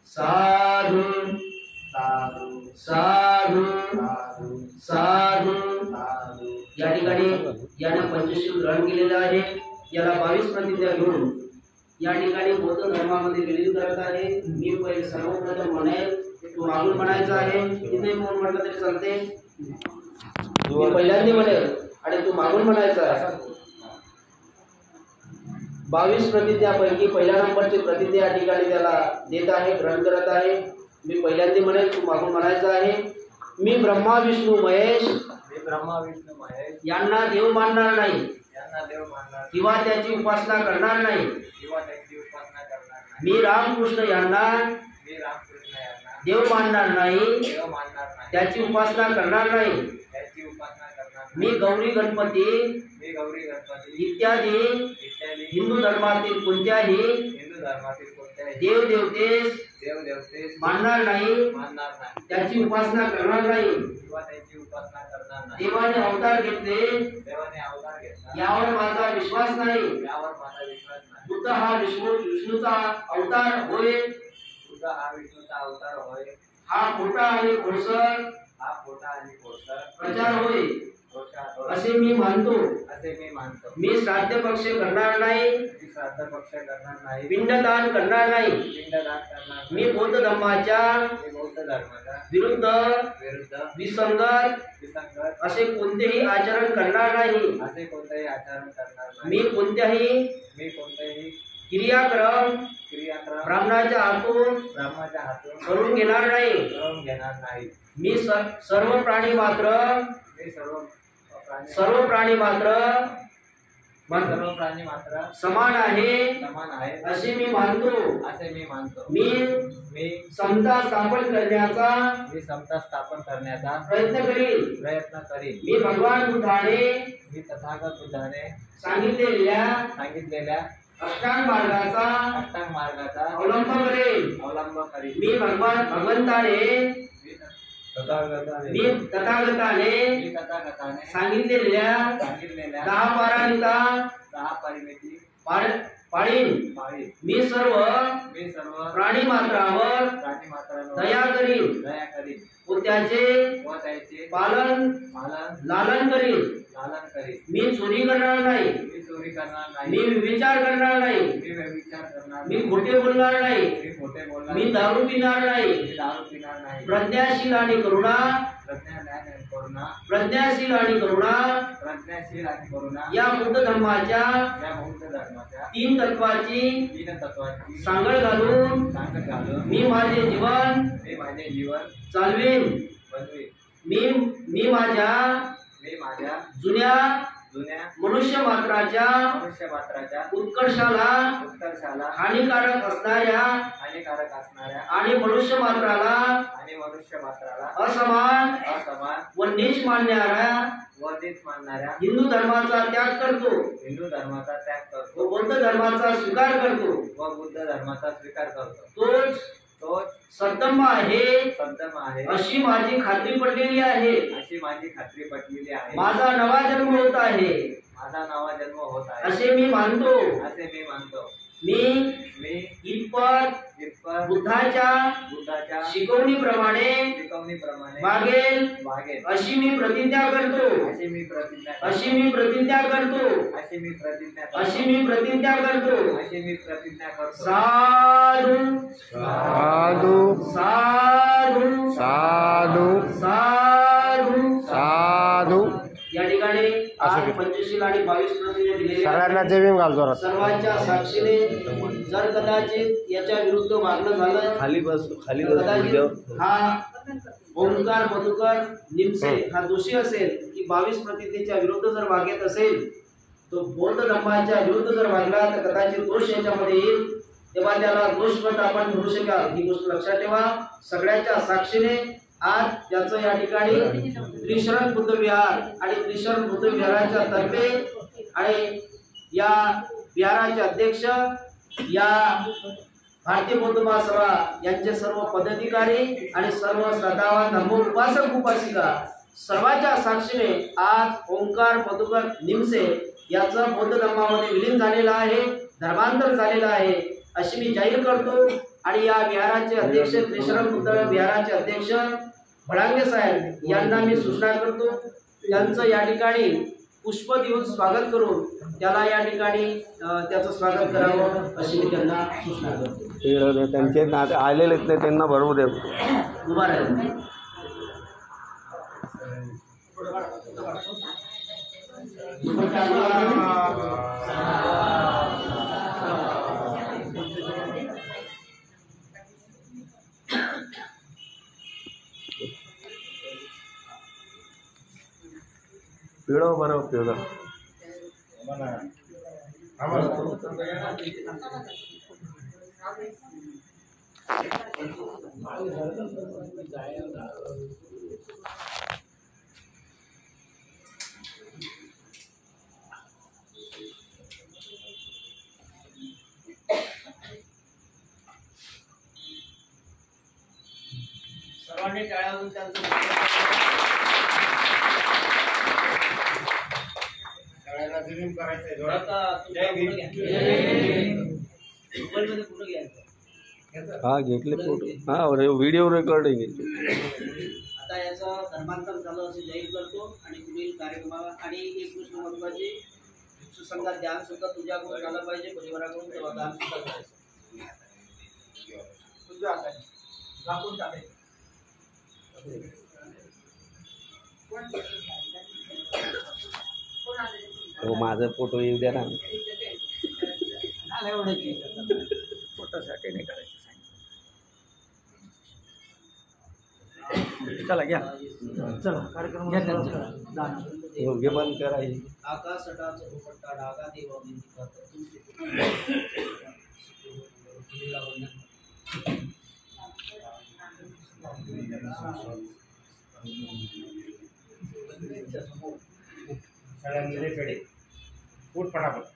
साधु साधु साधु। या ठिकाणी याने पंचशील ग्रहण केलेलं आहे। याला 22 प्रतिज्ञा घेऊन या ठिकाणी बौद्ध धर्मामध्ये विलीन करत आहे। मी पहिले सर्वप्रथम म्हणेल तू मागून म्हणायचं आहे, इथे कोण म्हटलं तरी चालते। मी पहिल्यांदा म्हणेल आणि तू मागून म्हणायचं आहे। 22 प्रतिज्ञापैकी पहिल्या नंबरची प्रतिज्ञा या ठिकाणी त्याला देत आहे, ग्रहण करत आहे। मी पहिल्यांदा म्हणेल तू मागून म्हणायचं आहे। मी ब्रह्मा विष्णू महेश यांना देव मानणार नाही किंवा त्याची उपासना करणार नाही। मी रामकृष्ण यांना देव मानणार नाही, त्याची उपासना करणार नाही। मी गौरी गणपती इत्यादी हिंदू धर्मातील कोणत्याही देव देवतेस मानणार नाही, त्याची उपासना करणार नाही। देवाने अवतार घेतले यावर माझा विश्वास नाही। बुद्ध हा विष्णूचा अवतार होय, हा खोटा आणि खोडसर प्रचार होय असे मी मानतो। मी श्राद्ध पक्ष करणार नाही, पिंडदान करणार नाही। मी बौद्ध धर्माच्या विरुद्ध विसंगत असे कोणतेही आचरण करणार नाही। मी कोणत्याही क्रियाक्रम ब्राह्मणाच्या हातून करून घेणार नाही। मी सर्व प्राणी मात्र समान आहे असे मी मानतो। मी समता स्थापन करण्याचा प्रयत्न करीन। मी भगवान बुद्धाने तथागत बुद्धाने सांगितलेल्या अष्टांग मार्गाचा अवलंब करेन। मी तथागताने सांगितलेल्या 10 पाळीन। मी सर्व प्राणी मात्रावर दया करीन व त्याचे पालन लालन करीन। मी चोरी करणार नाही, मी व्यभिचार करणार नाही, मी खोटे बोलणार नाही, मी दारू पिणार नाही। प्रज्ञाशील आणि करुणा या बौद्ध धर्माच्या 3 तत्वाची सांगड घालून मी माझे जीवन चालवेन। मी माझ्या जुन्या मनुष्य मात्राच्या उत्कर्षाला हानिकारक असणाऱ्या आणि मनुष्य मात्राला असमान व नीच मानणाऱ्या हिंदू धर्माचा त्याग करतो व बौद्ध धर्माचा स्वीकार करतो। तोच सद्धम्म आहे अशी माझी खात्री पटलेली आहे। माझा नवा जन्म होत आहे असे मी मानतो। मी इतपत बुद्धाच्या शिकवणीप्रमाणे वागेल अशी मी प्रतिज्ञा करतो। साधु साधु साधु साधु साधु। या ठिकाणी आज पंचशील आणि 22 प्रतिज्ञा दिलेल्या सगळ्यांना जय भीम घालतो। सर्वांच्या साक्षीने जर कदाचित याच्या विरुद्ध वागणं झालं खाली हा ओंकार मधुकर निमसे हा दोषी असेल की 22 प्रतिज्ञेच्या विरुद्ध जर वागत असेल, तो बौद्ध धर्माच्या विरुद्ध जर वागला तर कदाचित दोष याच्यामध्ये येईल। तेव्हा त्याला दोषपट आपण धरू शकाल ही गोष्ट लक्षात ठेवा। सगळ्याच्या साक्षीने आज याचं या ठिकाणी त्रिशरण बुद्ध विहार आणि त्रिशरण बुद्ध विहाराच्या तर्फे आणि या विहाराचे अध्यक्ष या भारतीय बौद्ध महासभा यांचे सर्व पदाधिकारी आणि सर्व श्रद्धावान धर्मोपासक उपासिका सर्वांच्या साक्षीने आज ओंकार मधुकर निमसे याचं बौद्ध धर्मामध्ये विलीन झालेलं आहे। धर्मांतर झालेलं आहे अशी मी जाहीर करतो। आणि या विहाराचे अध्यक्ष त्रिशरण बुद्ध विहाराचे अध्यक्ष भडांगे साहेब यांना मी सूचना करतो, त्यांचं या ठिकाणी पुष्प देऊन स्वागत करून त्याला या ठिकाणी त्याचं स्वागत करावं अशी मी त्यांना सूचना करतो। त्यांचे नाते आलेले आहेत नाही त्यांना भरवू दे। उभा राहा। पिळव बरं पिळव। सर्वांनी टाळ्या वाजवून त्यांचं हा घेतले फोटो। हा व्हिडिओ रेकॉर्डिंग घेतले। आता याचं धर्मांतर झालं असं जाहीर करतो आणि पुढील कार्यक्रमाला आणि एक गोष्ट महत्वाची, सुसंगात ध्यान सुद्धा तुझ्याकडून झालं पाहिजे, परिवाराकडून तेव्हा ध्यान सुद्धा करायचं। हो माझा फोटो येऊ द्या ना। फोटोसाठी नाही करायचं। चला घ्या, चला कार्यक्रम योग्य बंद करायची। आकाशटाचा दुपट्टा डागा देवा बिंदिका सगळ्यांमध्ये पेढे फूट पटापट।